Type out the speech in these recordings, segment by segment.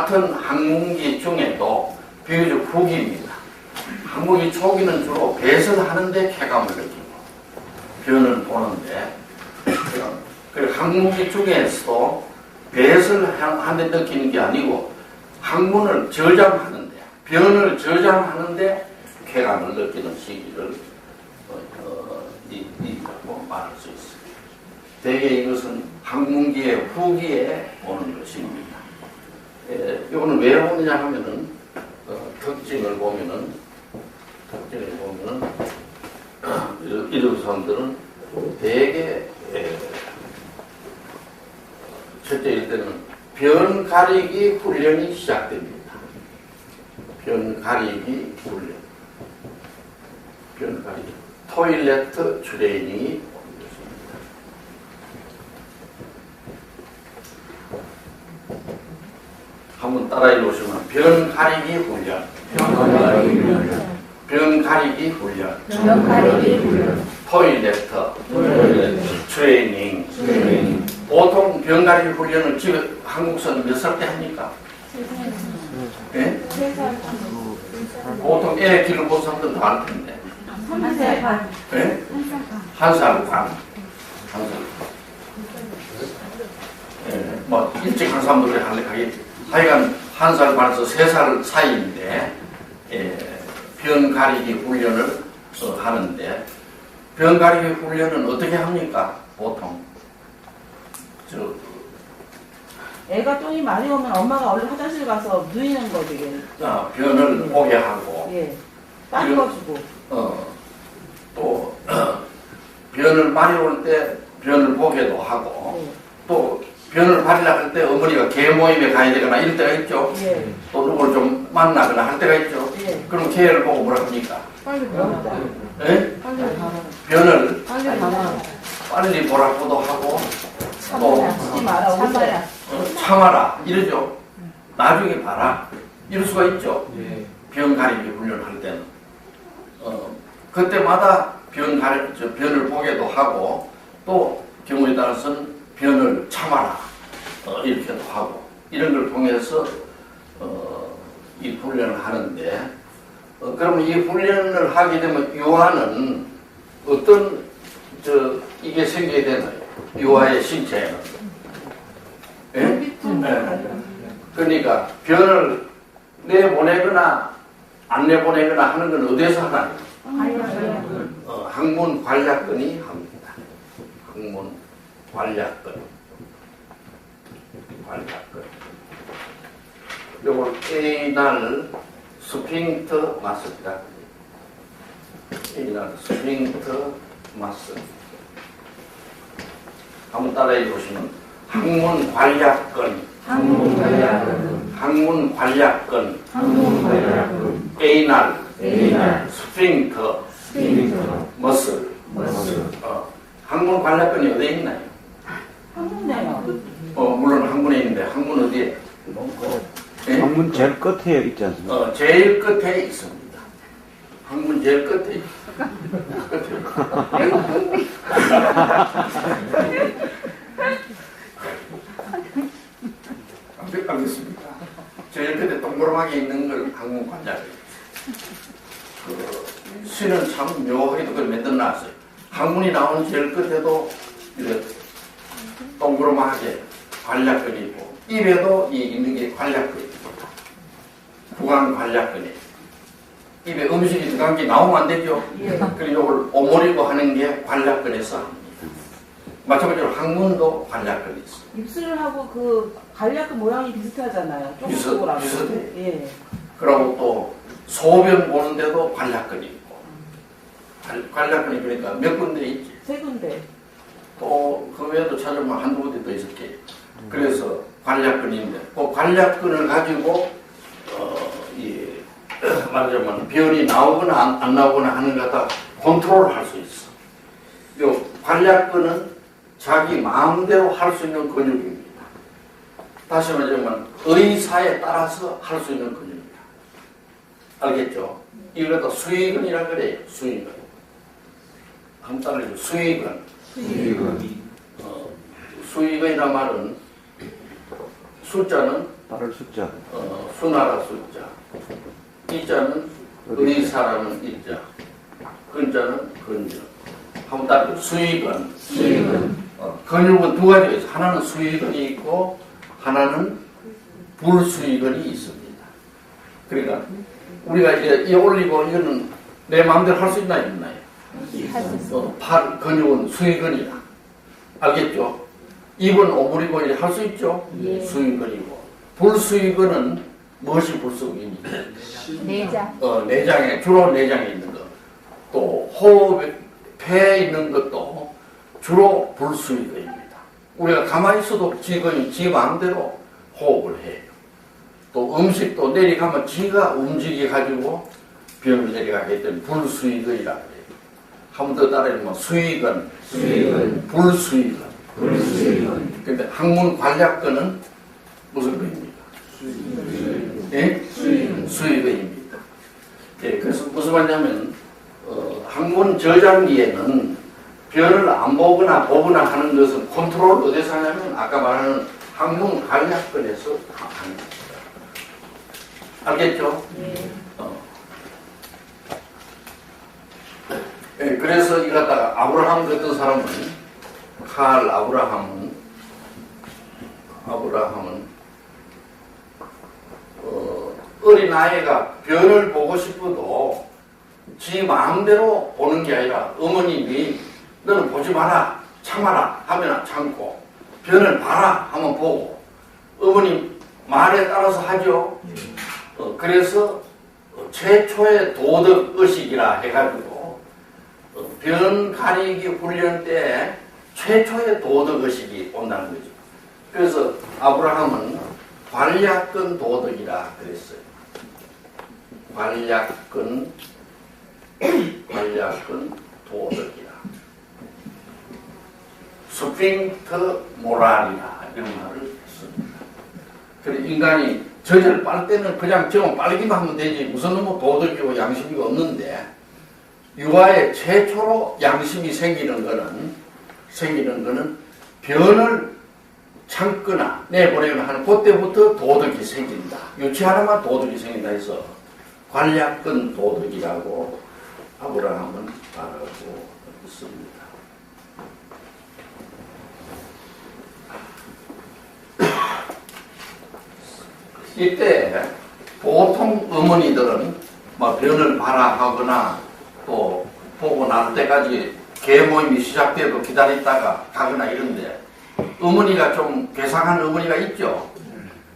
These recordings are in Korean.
같은 항문기 중에도 비교적 후기입니다. 항문기 초기는 주로 배설을 하는데 쾌감을 느끼고 변을 보는데, 그리고 항문기 중에서도 배설을 하는데 느끼는 게 아니고 항문을 저장하는데, 변을 저장하는데 쾌감을 느끼는 시기를 이라고 말할 수 있습니다. 대개 이것은 항문기의 후기에 오는 것입니다. 이거는 왜 오느냐 하면은 특징을 보면은 이런 사람들은 대개 첫째일 때는 변 가리기 훈련이 시작됩니다. 변 가리기 훈련, 변 가리기 토일레트 트레이닝이 오는 것입니다. 한번 따라해 보시면 변 가리기 훈련, 변 가리기 훈련, 토일레트 트레이닝. 보통 변 가리기 훈련을 집에 한국서는 몇 살 때 합니까? 네? 보통 애 길러본 사람들 다 할 텐데. 한 살 반. 네? 한 살 반. 네, 뭐 일찍 한 사람들이 하겠지. 하여간 한 살 반에서 3살 사이인데 변 가리기 훈련을 하는데, 변 가리기 훈련은 어떻게 합니까? 보통 애가 똥이 많이 오면 엄마가 얼른 화장실 가서 누이는 거 되게. 변을 보게 하고, 예. 따뜻어주고. 또 변을 많이 올 때 변을 보게도 하고, 예. 또 변을 바리려고 할 때 어머니가 개 모임에 가야 되거나 이럴 때가 있죠. 예. 또 누구를 좀 만나거나 할 때가 있죠. 예. 그럼 개를 보고 뭐라 합니까? 빨리 보라. 예? 빨리 봐라. 변을 빨리 봐라. 빨리 보라고도 하고, 또 참지 마라. 참아라. 참아라 이러죠. 나중에 봐라 이럴 수가 있죠. 변 가리기 훈련할 때는 그때마다 변을 보게도 하고, 또 경우에 따라서는 변을 참아라 이렇게도 하고, 이런 걸 통해서 이 훈련을 하는데, 그러면 이 훈련을 하게 되면 유아는 어떤 이게 생기게 되나요? 유아의 신체에는. 예? 네. 그러니까 변을 내보내거나 안 내보내거나 하는 건 어디에서 하나요? 항문 관략근이 합니다. 항문 관략근. 요걸 에이날 스핑터 마스입니다. 에이날 스핑터 마스. 한번 따라해 보시면 항문 관략근, 에이날, 스핑터, 머슬. 항문 관략근이 어디에 있나요? 항문에요. 물론 항문에 있는데 항문 어디에? 네? 항문 제일 끝에 있지 않습니까? 제일 끝에 있습니다. 항문 제일 끝에 알겠습니다. 제일 끝에 동그랗게 있는 걸 항문 관략이에요. 시는 참 묘하게도 그걸 만들어놨어요. 항문이 나오는 제일 끝에도 이렇게 동그랗게 관략근이 있고, 입에도 있는 게 관략근이 있습니다. 구강 관략근이. 입에 음식이 들어간 게 나오면 안 되죠. 그리고 이걸 오므리고 하는 게 관략근에서 합니다. 마찬가지로 항문도 관략근이 있어요. 입술하고 그 관략근 모양이 비슷하잖아요. 비슷해. 예. 그리고 또 소변 보는데도 관략근이 있고, 관략근이 그러니까 몇 군데 있지. 3군데. 또 그 외에도 찾으면 한두 군데 더 있을 게요. 그래서 관략근인데, 그 관략근을 가지고 말하자면 변이 나오거나 안 나오거나 하는 거 다 컨트롤을 할 수 있어. 요 관략근은 자기 마음대로 할 수 있는 근육입니다. 다시 말하자면 의사에 따라서 할 수 있는 근육입니다. 알겠죠? 이것도 수의근이라 그래요. 수의근. 한 따라해줘. 수의근. 수의근이란 말은 숫자는 빠를 숫자. 수나라 숫자. 이자는 의사라는 이자. 근자는 근저. 한번 따로 수익은. 근육은 두 가지가 있어요. 하나는 수익은이 있고 하나는 불수익은이 있습니다. 그러니까 우리가 이제 이 올리고 이거는 내 마음대로 할 수 있나요? 없나요? 팔 근육은 수익은이다. 알겠죠? 입은 오므리고 이렇게 할 수 있죠? 예. 수익근이고. 불수익근은 무엇이 불수익이니? 내장. 내장에, 주로 내장에 있는 것. 또 호흡, 폐에 있는 것도 주로 불수익근입니다. 우리가 가만히 있어도 지금 지 마음대로 호흡을 해요. 또 음식도 내려가면 지가 움직여 가지고 병을 내려가게 했더니 불수익근이라 그래요. 한 번 더 따라해보면 수익은, 불수익은. 근데 학문 관략근은 무슨 근입니까? 예? 수익근입니다. 예, 그래서 무슨 말이냐면, 학문 저장기에는 별을 안 보거나 보거나 하는 것은 컨트롤 어디서 하냐면, 아까 말하는 학문 관략근에서 하는 겁니다. 알겠죠? 예, 그래서 이 갖다가 아브라함 같은 사람은 칼 아브라함은 어린 아이가 변을 보고 싶어도 지 마음대로 보는 게 아니라 어머님이 너는 보지 마라 참아라 하면 참고 변을 봐라 하면 보고 어머님 말에 따라서 하죠. 그래서 최초의 도덕의식이라 해가지고 변 가리기 훈련 때 최초의 도덕의식이 온다는 거죠. 그래서 아브라함은 관략근 도덕이라 그랬어요. 관략근 도덕이라. 스핑트 모랄이라 이런 말을 했습니다. 그래서 인간이 젖을 빨 때는 그냥 저만 빨기만 하면 되지 무슨 뭐 도덕이고 양심이 없는데 유아의 최초로 양심이 생기는 거는 변을 참거나 내보내거나 하는 그때부터 도덕이 생긴다. 유치하나만 도덕이 생긴다 해서 관략근 도덕이라고 아브라함은 말하고 있습니다. 이때 보통 어머니들은 뭐 변을 봐라 하거나 또 보고 날 때까지 계모임이 시작돼도 기다렸다가 가거나 이런데 어머니가 좀 괴상한 어머니가 있죠.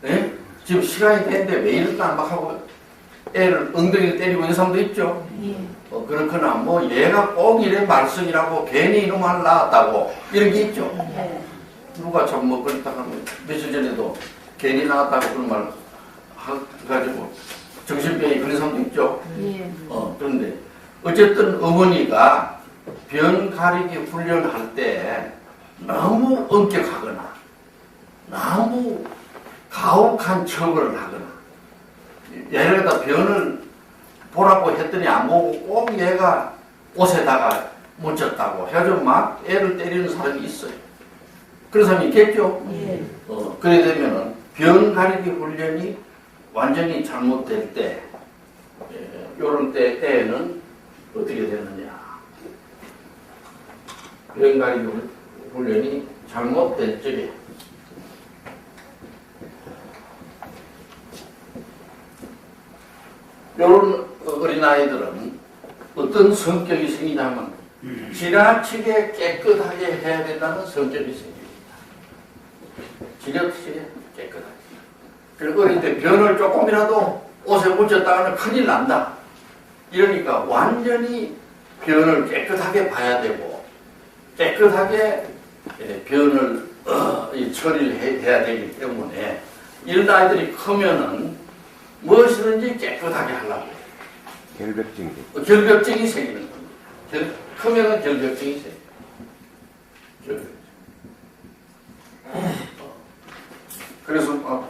네? 지금 시간이 됐는데 왜 이럴까 막 하고 애를 엉덩이를 때리고 있는 사람도 있죠. 그렇거나 뭐 얘가 꼭 이래 말썽이라고 괜히 이놈을 낳았다고 이런 게 있죠. 누가 참 뭐 그렇다가 며칠 전에도 괜히 낳았다고 그런 말 해가지고 정신병이 그런 사람도 있죠. 그런데 어쨌든 어머니가 변 가리기 훈련할 때 너무 엄격하거나 너무 가혹한 처벌을 하거나 예를 들어 변을 보라고 했더니 안 보고 꼭 얘가 옷에다가 묻혔다고 해가지고 막 애를 때리는 사람이 있어요. 그런 사람이 있겠죠? 그래 되면은 변 가리기 훈련이 완전히 잘못될 때 요런 때 애는 어떻게 되느냐. 변 가리기 훈련이 잘못된 적에 요런 어린아이들은 어떤 성격이 생기냐면 지나치게 깨끗하게 해야 된다는 성격이 생깁니다. 지나치게 깨끗하게. 그리고 어릴 때 변을 조금이라도 옷에 묻혔다가는 큰일 난다. 이러니까 완전히 변을 깨끗하게 봐야 되고 깨끗하게 변을 처리를 해야 되기 때문에 이런 아이들이 크면은 무엇이든지 깨끗하게 하려고 해요. 결벽증이 생기는 겁니다. 크면은 결벽증이 생겨요. 그래서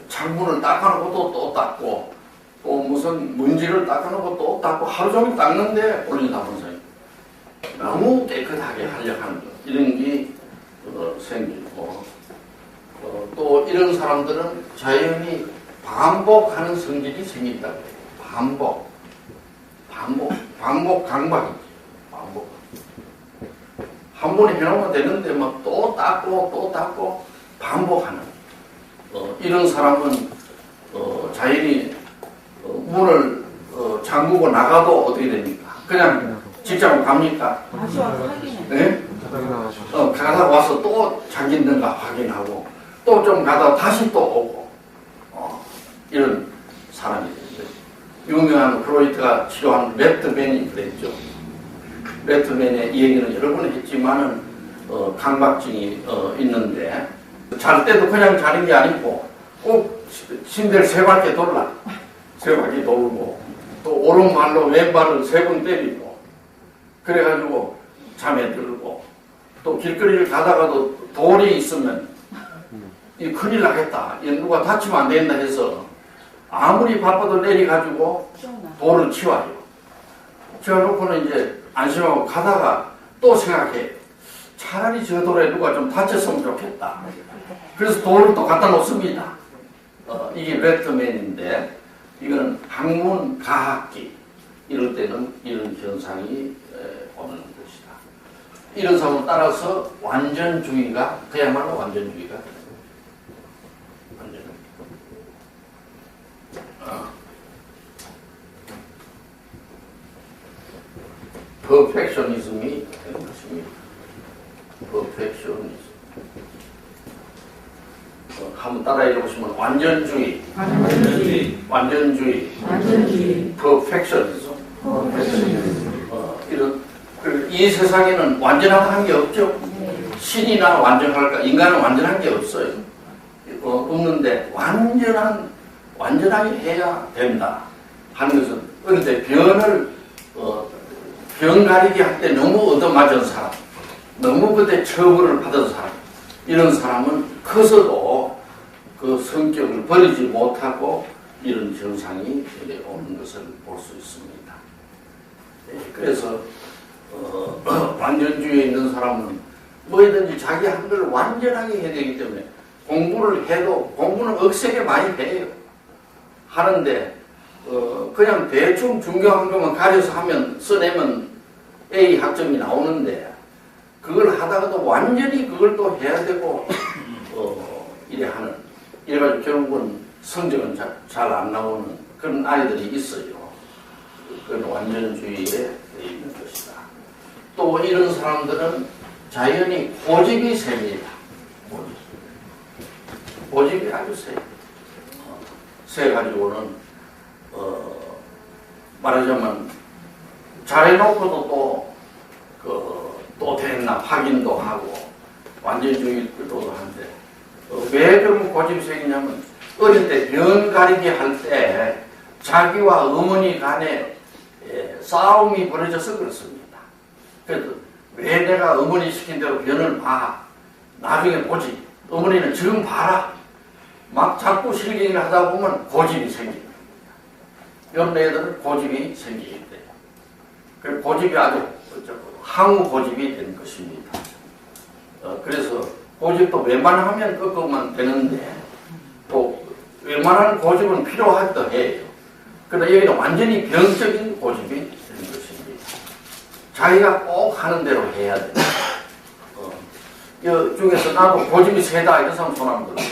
창문을 닦아놓고 또 닦고 또 무슨 문지를 닦아놓고 또 닦고 하루 종일 닦는데 올린다는 사람이 너무 깨끗하게 하려고 하는 것 이런 게 생기고 또 또 이런 사람들은 자연히 반복하는 성질이 생긴다고 해요. 반복 강박이지. 반복. 한 번에 해놓으면 되는데 뭐 또 닦고 반복하는. 이런 사람은 자연히 문을 잠그고 나가도 어떻게 됩니까? 그냥 직장으로 갑니까? 다시 와서 확인해. 네? 가다 와서 또 잠긴는가 확인하고 또 좀 가다 다시 또 오고 이런 사람이 되는데 유명한 프로이트가 치료한 레트맨이 그랬죠. 레트맨의 이야기는 여러 번 했지만은 강박증이 있는데 잘 때도 그냥 자는 게 아니고 꼭 침대를 세 바퀴 돌라. 세 바퀴 돌고 또 오른발로 왼발을 세 번 때리고 그래가지고 잠에 들고 또 길거리를 가다가도 돌이 있으면 이 큰일 나겠다. 누가 다치면 안 된다 해서 아무리 바빠도 내려가지고 돌을 치워요. 치워놓고는 이제 안심하고 가다가 또 생각해. 차라리 저 돌에 누가 좀 다쳤으면 좋겠다. 그래서 돌을 또 갖다 놓습니다. 이게 레트맨인데 이건 학문 가학기 이럴 때는 이런 현상이 오는 것이다. 이런 사람을 따라서 완전주의가 그야말로 완전주의가 완전. 퍼펙셔니즘이 되는 것입니다. 퍼펙셔니즘. 한번 따라 읽어보시면 완전주의, 퍼펙셔니즘. 이런 이 세상에는 완전한 게 없죠. 신이나 완전할까? 인간은 완전한 게 없어요. 없는데 완전하게 해야 된다 하는 것은 그런데 병 가리기 할 때 너무 얻어맞은 사람, 너무 그때 처벌을 받은 사람, 이런 사람은 커서도 그 성격을 버리지 못하고 이런 현상이 오는 것을 볼 수 있습니다. 그래서 완전주의에 있는 사람은 뭐든지 자기 한 걸 완전하게 해야 되기 때문에 공부를 해도 공부는 억세게 많이 해요. 하는데 그냥 대충 중요한 것만 가려서 하면 써내면 A 학점이 나오는데 그걸 하다가도 완전히 그걸 또 해야 되고 이래 하는 이래가지고 결국은 성적은 잘 안 나오는 그런 아이들이 있어요. 그건 완전주의에 있는 것이다. 또 이런 사람들은 자연히 고집이 셉니다. 고집이 아주 세요. 세가지고는 말하자면 잘해놓고도 또 됐나 확인도 하고 완전주의도 한데 왜 그런 고집이 생기냐면 어릴 때 병 가리기 할 때 자기와 어머니 간에 싸움이 벌어져서 그렇습니다. 그래도 왜 내가 어머니 시킨 대로 변을 봐. 나중에 보지. 어머니는 지금 봐라. 막 자꾸 실갱이를 하다 보면 고집이 생깁니다. 이런 애들은 고집이 생기게 돼요. 그 고집이 아주 항우 고집이 되는 것입니다. 그래서 고집도 웬만하면 꺾으면 되는데 또 웬만한 고집은 필요하기도 해요. 그러나 여기는 완전히 병적인 고집이 되는 것입니다. 자기가 꼭 하는 대로 해야 돼요. 이 중에서 나도 고집이 세다 이런 사람 손 한번 들어.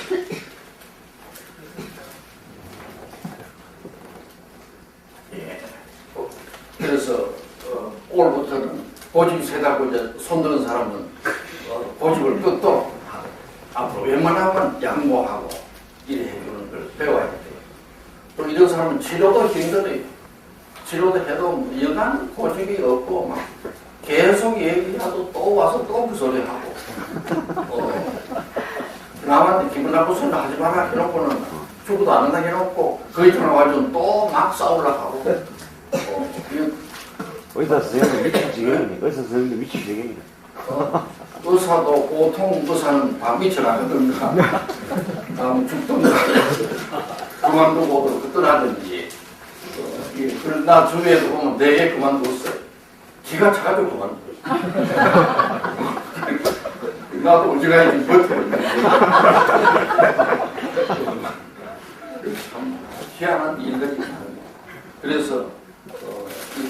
예. 그래서 올부터는 고집이 세다고 이제 손드는 사람은 고집을 끊도록 하고 앞으로 웬만하면 양보하고 이래 해주는 걸 배워야 돼요. 또 이런 사람은 치료도 힘들어요. 치료도 해도 여간 고집이 없고 막 계속 얘기하도 또 와서 또 그 소리 하고 남한테 기분 나쁜 소리 하지 마라 해놓고는 죽어도 안 한다 해놓고 거기 들어가가지고 또 막 싸우려고 하고 의사 선생님 미칠 지경이네. 의사 선생님 미칠 지경이네. 의사도 보통 의사는 다 미쳐나가든가 죽든가 그만두고 떠나든지 나 주위에도 보면 내게 그만뒀어요. 기가 차가지고 그만뒀어요. 나도 어지간히 좀 버텨보니까. 참 희한한 일들이 많아요. 그래서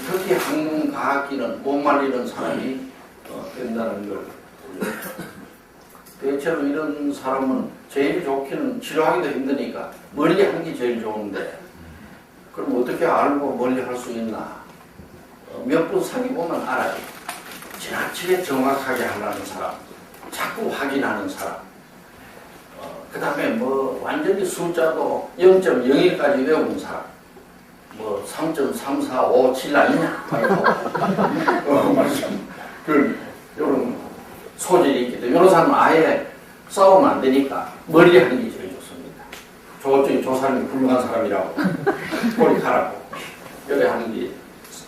특히 학문과학기는 못 말리는 사람이 된다는 걸. 대체로 이런 사람은 제일 좋기는 치료하기도 힘드니까 멀리 하는 게 제일 좋은데 그럼 어떻게 알고 멀리 할 수 있나? 몇 분 사귀보면 알아요. 지나치게 정확하게 하려는 사람, 자꾸 확인하는 사람, 그 다음에 뭐 완전히 숫자도 0.01까지 외우는 사람, 뭐 3.345 7라이냐? 이런 소질이 있기 때문에 이런 사람은 아예 싸우면 안 되니까 멀리 하는 게 제일 좋습니다. 저쪽에 저 사람이 훌륭한 사람이라고 꼬리 카라고 여기 하는 게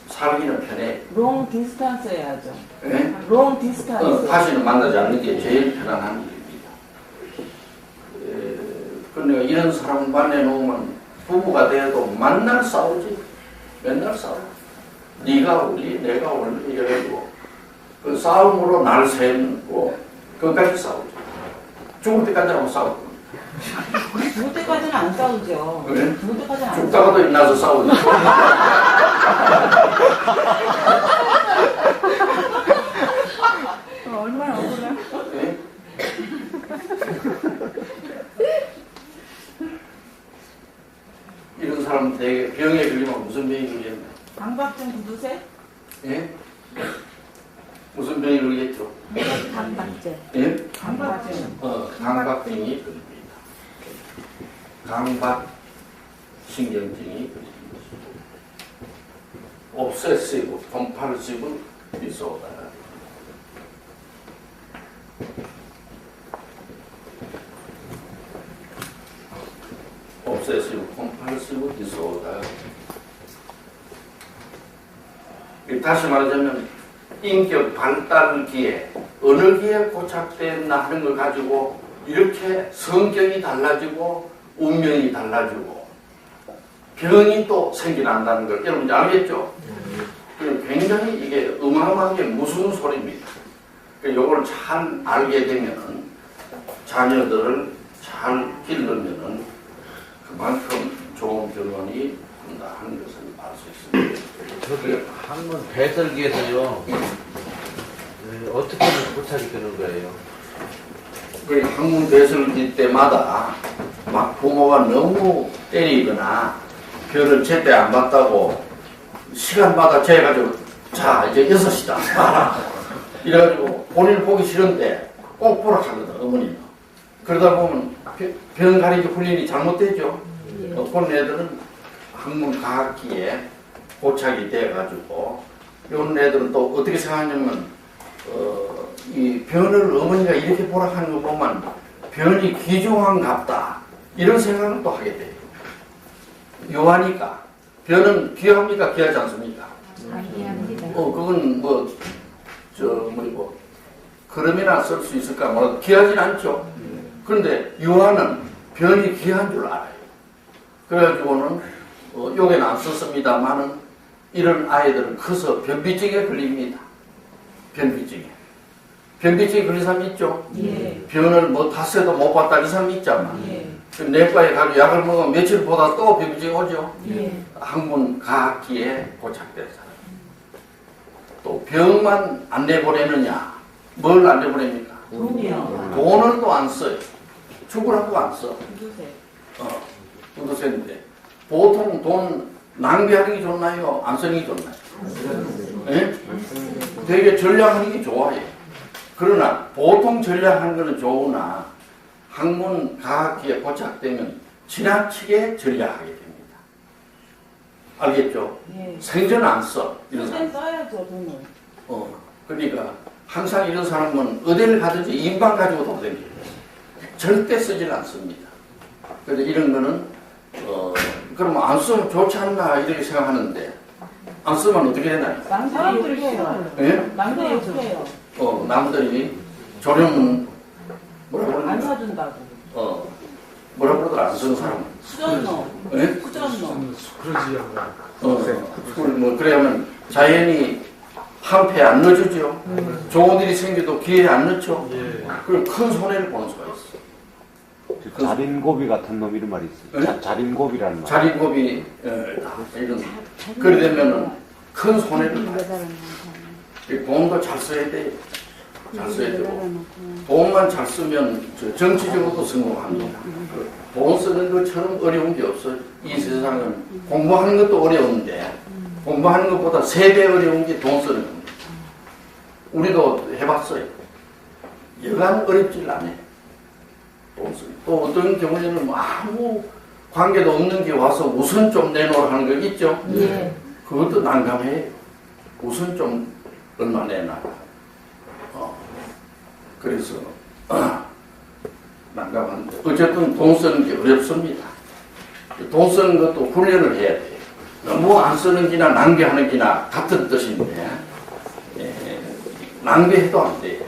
살기는 편해. 롱 디스턴스 해야죠. 네? 롱 디스턴스. 다시는 만나지 않는 게 제일 편안한 일입니다. 그러니까 이런 사람 만나놓으면 부부가 돼도 만날 싸우지. 맨날 싸워. 네가 올리, 내가 올리 이래가지고 그 싸움으로 날 세우고 그것까지 싸우죠. 죽을 때까지 하고 싸우고. 죽을 때까지는 안 싸우죠. 그래? 죽을 때까지는 안 죽다가도 일어나서 싸우죠. 얼마나 억울해. 네? 이런 사람 되게 병에 걸리면 무슨 병이 걸리겠나? 강박증 구두쇠? 예? 무슨 병이 걸리겠죠? 강박증. 예? 강박증. 강박증이 걸립니다. 강박 신경증이 걸립니다. 옵세시브, 컴팔시브 디소더. 옵세시브, 컴팔시브 디소더. 다시 말하자면 인격 발달기에 어느 기에 고착됐나 하는 걸 가지고 이렇게 성격이 달라지고 운명이 달라지고 병이 또 생겨난다는 걸 여러분 알겠죠? 굉장히 이게 어마어마한 게 무서운 소리입니다. 이걸 잘 알게 되면은 자녀들을 잘 기르면은 그만큼 좋은 결혼이 된다 하는 것을 알 수 있습니다. 저기 학문 배설기에서요 어떻게 고착이 되는 거예요? 그 학문 배설기 때마다 막 부모가 너무 때리거나 별을 제때 안 봤다고 시간마다 재가지고 자 이제 6시다 이래가지고 본인 보기 싫은데 꼭 보라 하거든 어머니는. 그러다 보면 병 가리기 훈련이 잘못되죠. 그런 애들은 학문 과학기에 고착이 돼가지고 이런 애들은 또 어떻게 생각하냐면 이 변을 어머니가 이렇게 보라 하는 거 보면 변이 귀중한갑다 이런 생각을 또 하게 돼요. 요하니까 변은 귀합니까 귀하지 않습니까? 귀합니다. 그건 그럼이나 쓸 수 있을까 몰라도 귀하진 않죠. 그런데 유아는 변이 귀한 줄 알아요. 그래가지고는 여기는 안 썼습니다만은 이런 아이들은 커서 변비증에 걸립니다. 변비증에 걸린 사람 있죠? 예. 변을 뭐 닷새도 못 봤다 이 사람 있잖아. 예. 내과에 가서 약을 먹으면 며칠 보다 또 변비증이 오죠? 예. 학문 과학기에 고착된 사람. 또 병만 안 내보내느냐? 뭘 안 내보냅니까? 돈이요. 돈을 또 안 써요. 죽으라고 안 써. 구두쇠. 구두쇠인데 보통 돈 낭비하는 게 좋나요? 안 쓰는 게 좋나요? 예? 되게 전략하는 게 좋아요. 그러나 보통 전략하는 거는 좋으나 학문 과학기에 고착되면 지나치게 전략하게 됩니다. 알겠죠? 예. 생전 안 써. 이런 사람. 그땐 써야죠 돈을. 그러니까 항상 이런 사람은 어디를 가든지 인방 가지고 돈 댕겨요. 절대 쓰질 않습니다. 그래서 이런 거는 그러면 안 쓰면 좋지 않나 이렇게 생각하는데 안 쓰면 어떻게 되나요? 남들이 욕해요. 예? 남들이 욕해요. 남들이 조련은 뭐라고 안 그러는가? 사준다고. 뭐라고 그러더라 안 쓰는 사람은. 수전노. 예? 수전노. 그러지 않나. 그래야면 자연이 한패 안 넣어주죠. 좋은 일이 생겨도 기회에 안 넣죠. 예. 그럼 큰 손해를 보는 수가 있어. 자린고비 같은 놈 이런 말이 있어요. 네? 자린고비라는 말. 자린고비 이런 그래 되면은 큰 손해를 봐요. 돈도 잘 써야 돼. 잘 써야 되고 돈만 잘 쓰면 정치적으로도 성공합니다. 돈 쓰는 것처럼 어려운 게 없어요. 이 세상은 공부하는 것도 어려운데 공부하는 것보다 3배 어려운 게 돈 쓰는 겁니다. 우리도 해봤어요. 여간 어렵질 않아요. 돈 쓰는. 또 어떤 경우에는 뭐 아무 관계도 없는 게 와서 우선 좀 내놓으라 하는 거 있죠? 예. 그것도 난감해요. 우선 좀 얼마 내놔. 그래서 난감한데 어쨌든 돈 쓰는 게 어렵습니다. 돈 쓰는 것도 훈련을 해야 돼요. 너무 안 쓰는 기나 낭비하는 기나 같은 뜻인데 낭비해도 안 돼요.